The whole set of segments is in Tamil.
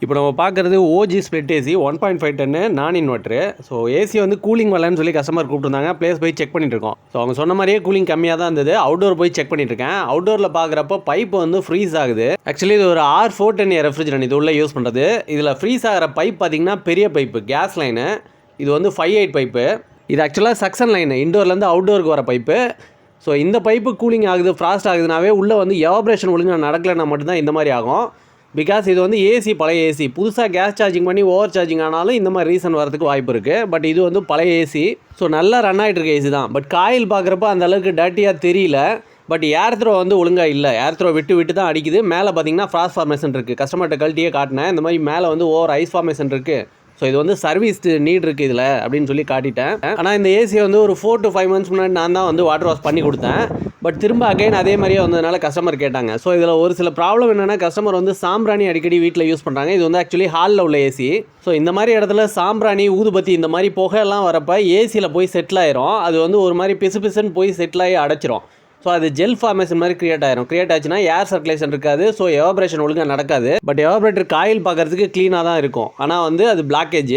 இப்போ நம்ம பார்க்குறது ஓஜி ஸ்ப்ளிட் ஏசி 1.5 டன்னு நான் இன்வெர்ட்ரு. ஸோ ஏசி வந்து கூலிங் வரலன்னு சொல்லி கஸ்டமர் கூப்பிட்டுருந்தாங்க. ப்ளேஸ் போய் செக் பண்ணிட்டு இருக்கோம். ஸோ அவங்க சொன்ன மாதிரியே கூலிங் கம்மியாக தான் இருந்தது. அவுட்டோர் போய் செக் பண்ணிட்டு இருக்கேன். அவுட்டோரில் பார்க்குறப்போ பைப் வந்து ஃப்ரீஸ் ஆகுது. ஆக்சுவலி இது ஒரு R410 ரெஃப்ரிஜரேட்டர் இது உள்ள யூஸ் பண்ணுறது. இதில் ஃப்ரீஸ் ஆகிற பைப் பார்த்தீங்கன்னா பெரிய பைப்பு கேஸ் லைனு. இது வந்து 5/8 பைப்பு. இது ஆக்சுவலாக சக்ஷன் லைனு இண்டோர்லேருந்து அவுட்டோருக்கு வர பைப்பு. ஸோ இந்த பைப்பு கூலிங் ஆகுது ஃப்ராஸ்ட் ஆகுதுனாவே உள்ளே வந்து எவாப்ரேஷன் ஒழுங்காக நடக்கலைன்னா மட்டும்தான் இந்த மாதிரி ஆகும். பிகாஸ் இது வந்து ஏசி பழைய ஏசி. புதுசாக கேஸ் சார்ஜிங் பண்ணி ஓவர் சார்ஜிங் ஆனாலும் இந்த மாதிரி ரீசன் வரதுக்கு வாய்ப்பு இருக்குது. பட் இது வந்து பழைய ஏசி. ஸோ நல்லா ரன் ஆகிட்டு இருக்க ஏசி தான். பட் காயில் பார்க்குறப்ப அந்த அளவுக்கு டர்ட்டியாக தெரியல. பட் ஏர் த்ரோ வந்து ஒழுங்காக இல்லை. ஏர் த்ரோ விட்டு தான் அடிக்குது. மேலே பார்த்தீங்கன்னா ஃப்ராஸ்ட் ஃபார்மேஷன் இருக்குது. கஸ்டமர்கிட்ட கழட்டியே காட்டினேன். இந்த மாதிரி மேலே வந்து ஓவர் ஐஸ் ஃபார்மேஷன் இருக்குது. ஸோ இது வந்து சர்வீஸ் நீட் இருக்குது இதில் அப்படின்னு சொல்லி காட்டிட்டேன். ஆனால் இந்த ஏசியை வந்து ஒரு 4 to 5 months முன்னாடி நான் தான் வந்து வாட்டர் வாஷ் பண்ணி கொடுத்தேன். பட் திரும்ப அகைன் அதே மாதிரியே வந்ததுனால கஸ்டமர் கேட்டாங்க. ஸோ இதில் ஒரு சில ப்ராப்ளம் என்னென்னா கஸ்டமர் வந்து சாம்பிராணி அடிக்கடி வீட்டில் யூஸ் பண்ணுறாங்க. இது வந்து ஆக்சுவலி ஹாலில் உள்ள ஏசி. ஸோ இந்த மாதிரி இடத்துல சாம்பிராணி ஊதுபத்தி இந்த மாதிரி புகையெல்லாம் வரப்போ ஏசியில் போய் செட்டில் ஆயிரும். அது வந்து ஒரு மாதிரி பிசுன்னு போய் செட்டில் ஆகி அடைச்சிரும். ஸோ அது ஜெல் ஃபார்மேஷன் மாதிரி கிரியேட் ஆச்சுன்னா ஏர் சர்க்குலேஷன் இருக்காது. ஸோ எவாபரேஷன் ஒழுங்காக நடக்காது. பட் எவாபரேட்டர் காயில் பார்க்குறதுக்கு க்ளீனாக தான் இருக்கும். ஆனால் வந்து அது பிளாக்கேஜ்.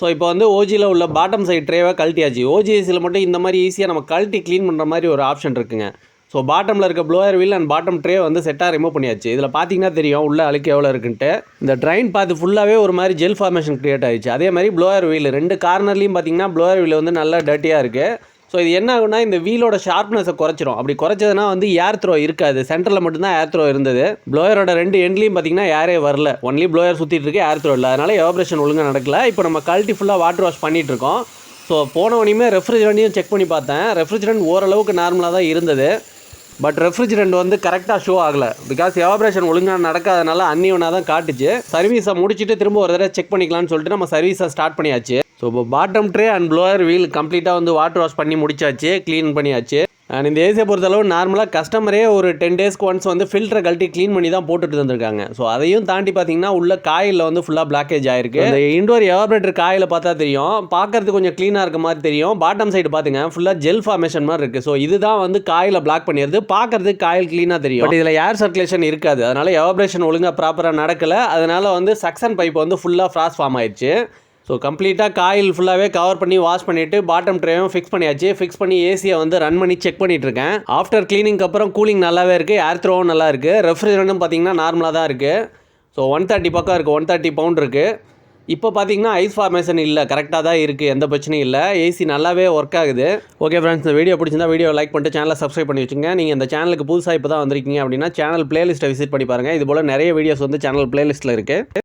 ஸோ இப்போ வந்து ஓஜியில் உள்ள பாட்டம் சைட் ட்ரேவை கழட்டியாச்சு. ஓஜி ஏசியில் மட்டும் இந்த மாதிரி ஈஸியாக நம்ம கழட்டி க்ளீன் பண்ணுற மாதிரி ஒரு ஆப்ஷன் இருக்குங்க. ஸோ பாட்டமில் இருக்க blower wheel and bottom tray வந்து செட்டாக ரிமூவ் பண்ணியாச்சு. இதில் பார்த்தீங்கன்னா தெரியும் உள்ள அழுக்கு எவ்வளோ இருக்குன்ட்டு. இந்த ட்ரைன் பார்த்து ஃபுல்லாகவே ஒரு மாதிரி ஜெல் ஃபார்மேஷன் கிரியேட் ஆகிடுச்சு. அதே மாதிரி ப்ளோயர் வீல் 2 கார்னர்லையும் பார்த்தீங்கன்னா ப்ளோயர் வீல் வந்து நல்லா டர்ட்டியாக இருக்குது. ஸோ இது என்ன ஆகுனா இந்த வீலோட ஷார்ப்னஸை குறைச்சிரும். அப்படி குறைச்சதுன்னா வந்து ஏர் த்ரோ இருக்காது. சென்டரில் மட்டும்தான் ஏர் த்ரோ இருந்தது. ப்ளோயரோட 2 எண்ட்லையும் பார்த்தீங்கன்னா ஏரே வரல. ஒன்லி ப்ளோயர் சுற்றிட்டு இருக்கு, ஏர் த்ரோ இல்லை. அதனால் எவாபரேஷன் ஒழுங்காக நடக்கல. இப்போ நம்ம கழட்டி ஃபுல்லாக வாட்டர் வாஷ் பண்ணிகிட்டு இருக்கோம். ஸோ போனவனையுமே ரெஃப்ரிஜரண்ட்டையும் செக் பண்ணி பார்த்தேன். ரெஃப்ரிஜரண்ட் ஓரளவுக்கு நார்மலாக தான் இருந்தது. பட் ரெஃப்ரிஜரண்ட் வந்து கரெக்டாக ஷோ ஆகலை. பிகாஸ் எவாபரேஷன் ஒழுங்காக நடக்காதனால அன்னியவனாக தான் காட்டுச்சு. சர்வீஸை முடிச்சுட்டு திரும்ப ஒரு தடவை செக் பண்ணிக்கலாம்னு சொல்லிட்டு நம்ம சர்வீஸை ஸ்டார்ட் பண்ணியாச்சு. ஸோ இப்போ bottom tray and blower wheel கம்ப்ளீட்டாக வந்து வாட்டர் வாஷ் பண்ணி முடிச்சாச்சு, க்ளீன் பண்ணியாச்சு. அண்ட் இந்த ஏசியை பொறுத்தளவு நார்மலாக கஸ்டமரே ஒரு 10 daysக்கு ஒன்ஸ் வந்து ஃபில்டரை கழட்டி க்ளீன் பண்ணி தான் போட்டுட்டு வந்திருக்காங்க. ஸோ அதையும் தாண்டி பார்த்தீங்கன்னா உள்ள காயில் வந்து ஃபுல்லாக பிளாக்கேஜ் ஆயிருக்கு. இந்த இண்டோர் எவாபரேட்டர் காயில் பார்த்தா தெரியும், பார்க்கறதுக்கு கொஞ்சம் க்ளீனாக இருக்க மாதிரி தெரியும். பாட்டம் சைடு பார்த்துங்க ஃபுல்லாக ஜெல் ஃபார்மேஷன் மாதிரி இருக்குது. ஸோ இதுதான் வந்து காயில் பிளாக் பண்ணிடுது. பார்க்கறதுக்கு காயில் க்ளீனாக தெரியும். பட் இதில் ஏர் சர்க்குலேஷன் இருக்காது. அதனால் எவாபரேஷன் ஒழுங்காக ப்ராப்பராக நடக்கலை. அதனால் வந்து சக்ஷன் பைப் வந்து ஃபுல்லாக ஃப்ராஸ்ட் ஃபார்ம் ஆயிடுச்சு. ஸோ கம்ப்ளீட்டாக காயில் ஃபுல்லாகவே கவர் பண்ணி வாஷ் பண்ணிவிட்டு பாட்டம் ட்ரேவும் ஃபிக்ஸ் பண்ணியாச்சு. ஃபிக்ஸ் பண்ணி ஏசியை வந்து ரன் பண்ணி செக் பண்ணிட்டு இருக்கேன். ஆஃப்டர் க்ளீனிங்க்கு அப்புறம் கூலிங் நல்லாவே இருக்குது. ஏர் த்ரோவும் நல்லா இருக்குது. ரெஃப்ரிஜரண்ட்டும் பார்த்தீங்கன்னா நார்மலாக தான் இருக்குது. ஸோ 130 பக்கம் இருக்குது, 130 பவுண்ட் இருக்குது. இப்போ பார்த்தீங்கன்னா ஐஸ் ஃபார்மேஷன் இல்லை, கரெக்டாக தான் இருக்குது, எந்த பிரச்சனையும் இல்லை. ஏசி நல்லாவே ஒர்க் ஆகுது. ஓகே ஃப்ரெண்ட்ஸ், இந்த வீடியோ பிடிச்சிருந்தா வீடியோ லைக் பண்ணிட்டு சேனலை சப்ஸ்கிரைப் பண்ணி வச்சுங்க. நீங்கள் இந்த சேனலுக்கு புதுசாக இப்போ தான் வந்திருக்கீங்க அப்படின்னா சேனல் பிளேலிஸ்ட்டை விசிட் பண்ணி பாருங்கள். இது போல் நிறைய வீடியோஸ் வந்து சேனல் பிளேலிஸ்ட்டில் இருக்குது.